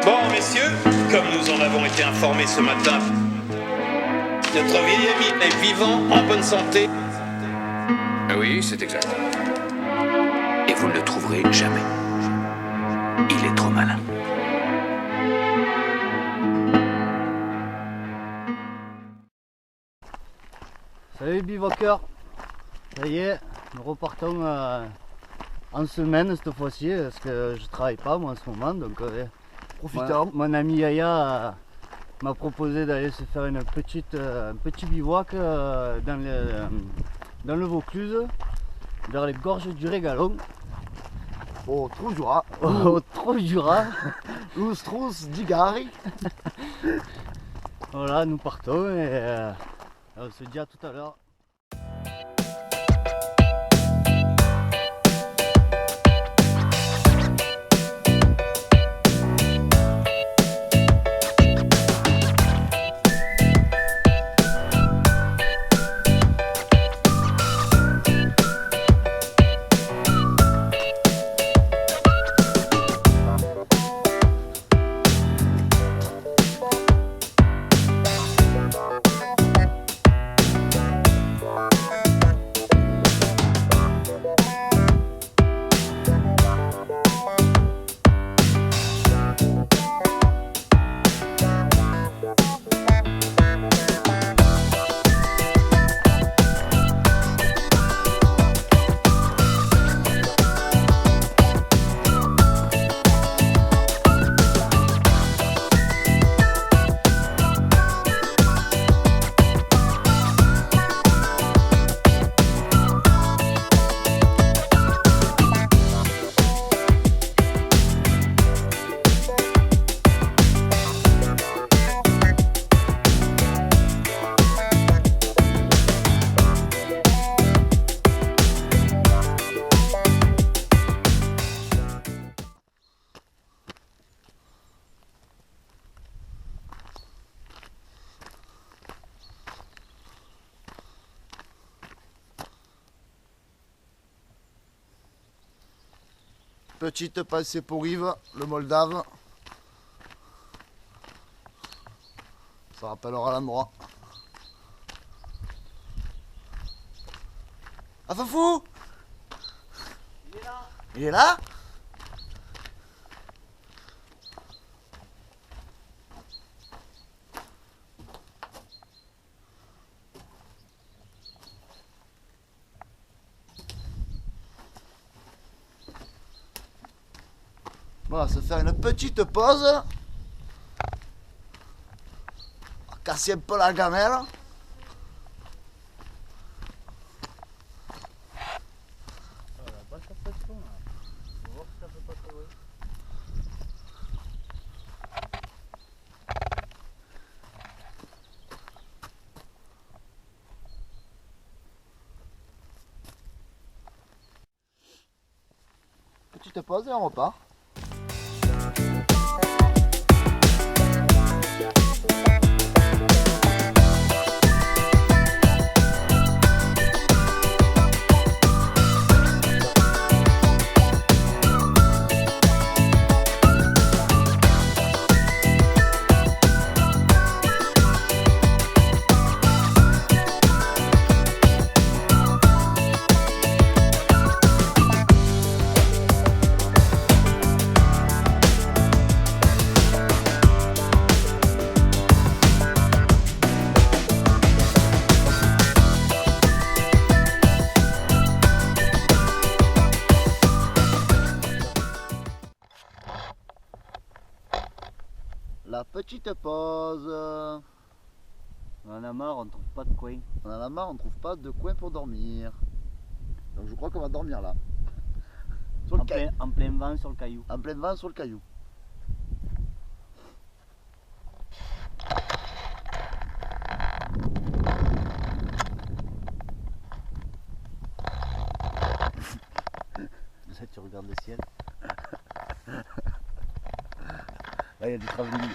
Bon, messieurs, comme nous en avons été informés ce matin, notre vieil ami est vivant, en bonne santé. Oui, c'est exact. Et vous ne le trouverez jamais. Il est trop malin. Salut bivouaqueurs, ça y est, nous repartons en semaine cette fois-ci parce que je travaille pas moi en ce moment, donc profitons. Mon ami Yaya m'a proposé d'aller se faire un petit bivouac dans le Vaucluse, vers les gorges du Régalon. Au Trujura, Au Trojura. Lus Trus Digari. Voilà, nous partons et on se dit à tout à l'heure. Petite pensée pour Yves, le Moldave. Ça rappellera l'endroit. Ah Fafou! Il est là. Il est là? On va se faire une petite pause. On va casser un peu la gamelle. Petite pause et on repart. La petite pause. On en a marre, on trouve pas de coin. On en a marre, on trouve pas de coin pour dormir. Donc je crois qu'on va dormir là. Sur le caillou. En plein vent sur le caillou. En plein vent sur le caillou. Ça, tu regardes le ciel. Là, il y a du travelling.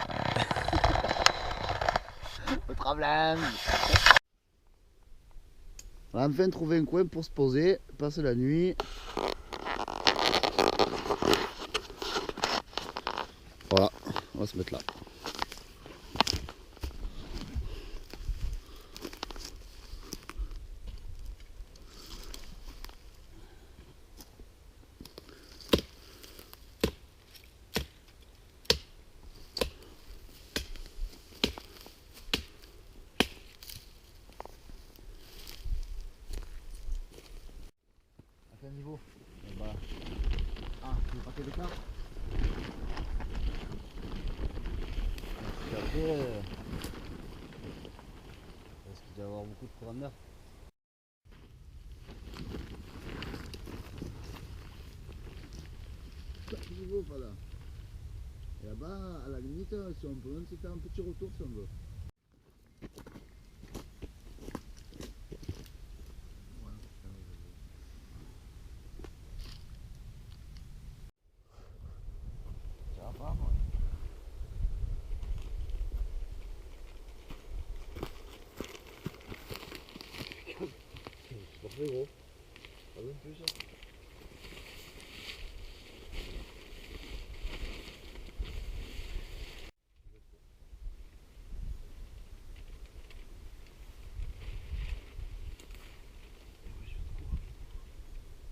Le travelling. On a enfin trouvé un coin pour se poser, passer la nuit. On va se mettre là. À quel niveau? Bah. Ah, tu veux partir des cartes? Après, parce qu'il doit y avoir beaucoup de courant d'air. Niveau, voilà. Et là-bas, à la limite, si on peut même se faire un petit retour si on veut. Ça va pas, moi. C'est pas très gros. Pas même plus, ça.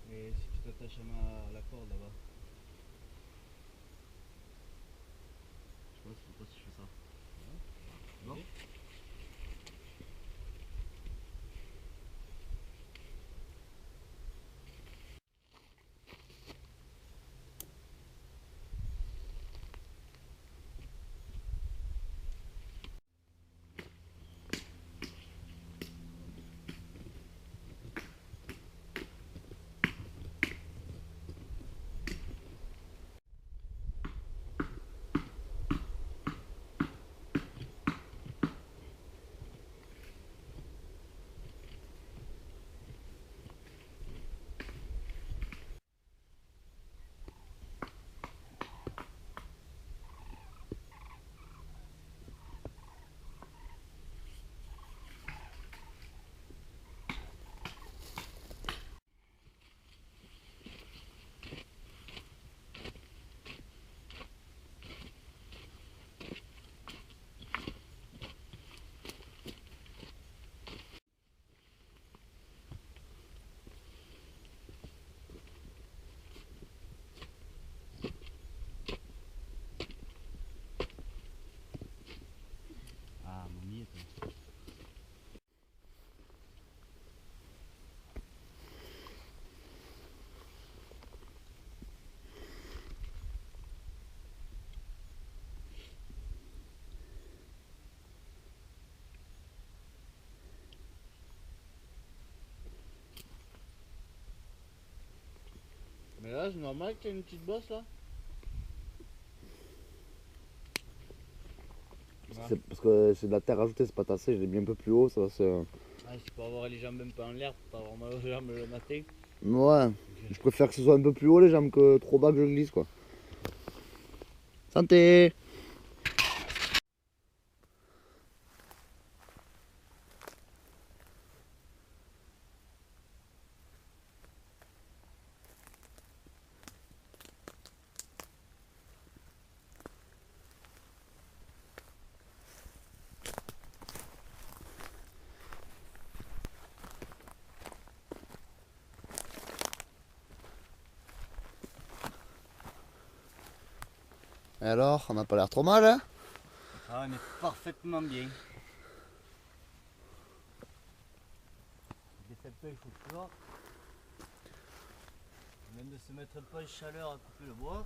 Et si tu t'attaches à la corde là-bas. Je sais pas si je fais ça. Non. Ah, mon nid. Mais là, c'est normal qu'il y ait une petite bosse là. C'est parce que c'est de la terre ajoutée, c'est pas tassé, je l'ai mis un peu plus haut, ça va se... Ah, c'est pour avoir les jambes un peu en l'air, pour pas avoir mal aux jambes le matin. Ouais, je préfère que ce soit un peu plus haut les jambes que trop bas que je glisse quoi. Santé! Et alors, on n'a pas l'air trop mal hein? Ah, on est parfaitement bien. Des peu, il faut toujours. On vient de se mettre un peu en chaleur à couper le bois.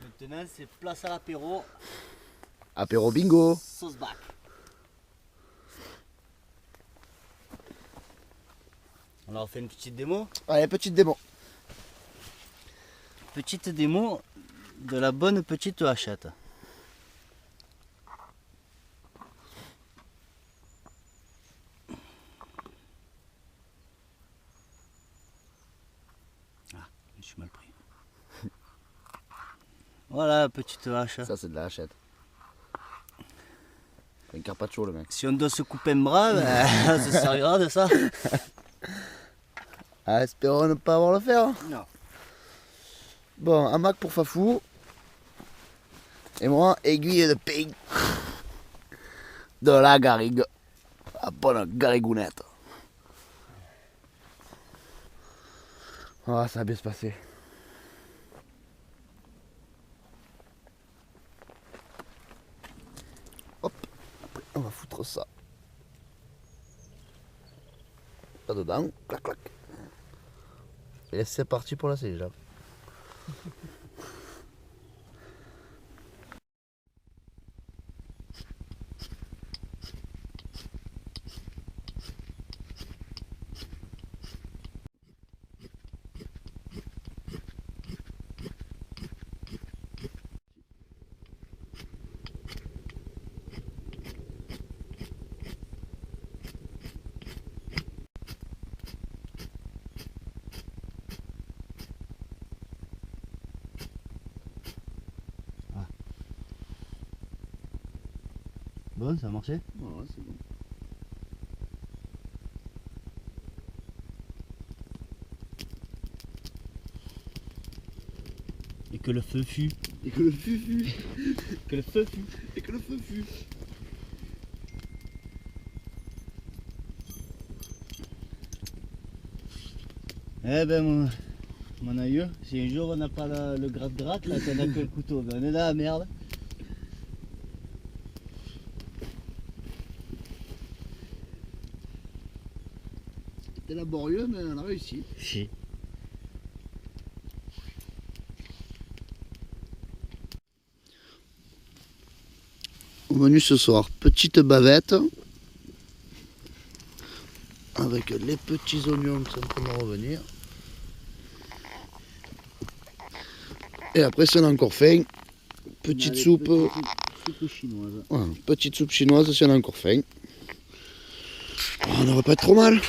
Maintenant, c'est place à l'apéro. Apéro bingo! Sauce bac. Alors, on fait une petite démo. Allez, petite démo. Petite démo de la bonne petite hachette. Ah, je suis mal pris. Voilà, petite hache. Ça c'est de la hachette. Un carpaccio le mec. Si on doit se couper un bras, ben, ça servira de ça. Ah, espérons ne pas avoir le faire. Non. Bon, hamac pour Fafou. Et moi, aiguille de pain. De la garrigue. La bonne garrigounette. Ah, ça va bien se passer. Hop, après on va foutre ça. Là dedans, clac clac. Et c'est parti pour la cégep. Bon, ça a marché? Ouais, c'est bon. Et que le feu fut. Et que le fufu. Que le feu fut. Et que le fufu. Eh ben mon aïeux, si un jour on n'a pas le gratte-gratte, là qu'on a que le couteau, ben on est dans la merde. C'était laborieux, mais on a réussi. Si. Au menu ce soir, petite bavette. Avec les petits oignons qui sont en train de revenir. Et après, si on a encore faim, petite soupe. Soupe chinoise. Ouais, petite soupe chinoise si on a encore faim. Oh, on n'aurait pas être trop mal.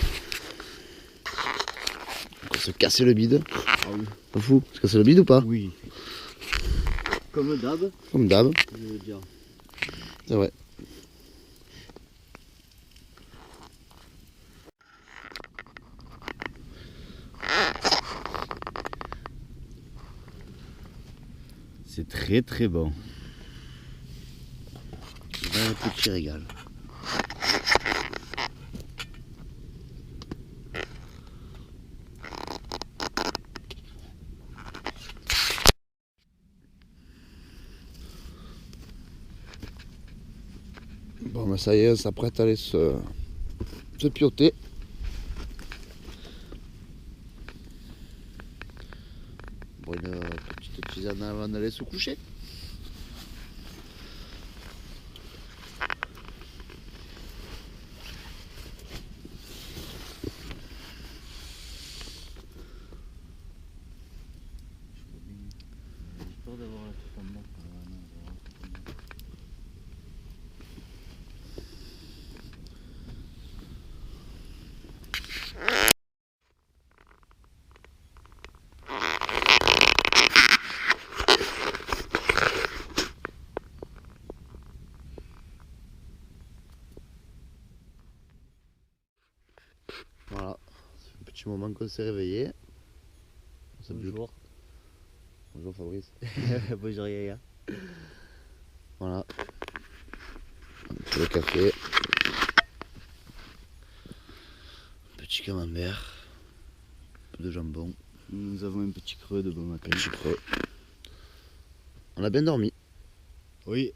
On va se casser le bide. Ah oui. Pas fou, se casser le bide ou pas? Oui. Comme d'hab, Comme d'hab, je veux dire. c'est vrai. C'est très très bon. Un petit régal. Bon, ben ça y est, on s'apprête à aller se pioter. Bon, une petite tisane avant d'aller se coucher. Voilà, c'est un petit moment qu'on s'est réveillé. Bonjour. Bonjour Fabrice. Bonjour Yaya. Voilà. Le café. Petit camembert. Un peu de jambon. Nous avons un petit creux de bon matin. Petit creux. On a bien dormi. Oui.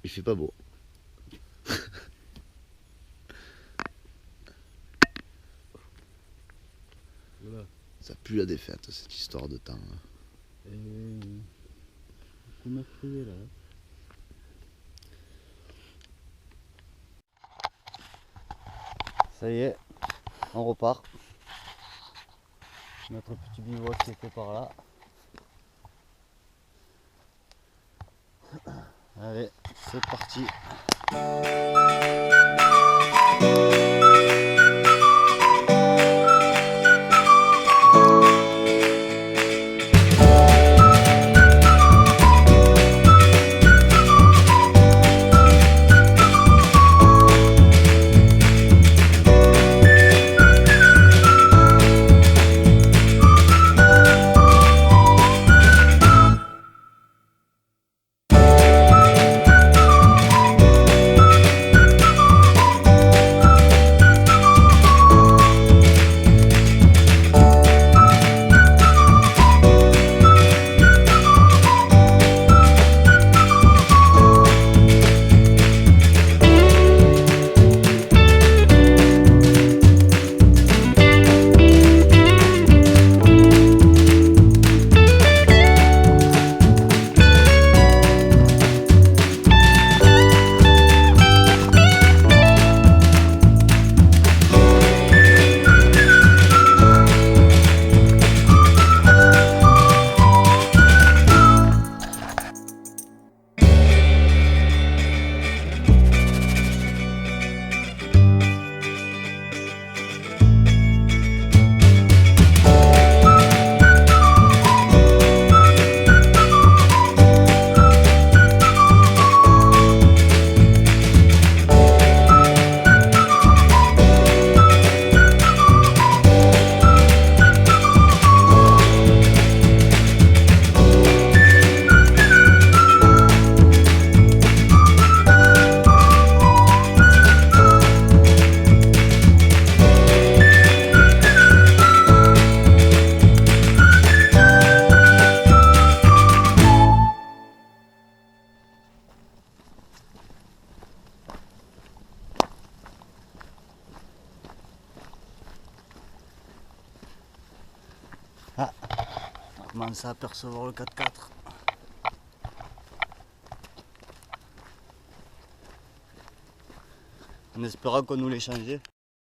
Il fait pas beau. Voilà. Ça pue la défaite cette histoire de temps. On a crevé là. Ça y est, on repart. Notre petit bivouac qui était par là. Allez, c'est parti. Je commence à apercevoir le 4x4. En espérant qu'on nous l'ait changé.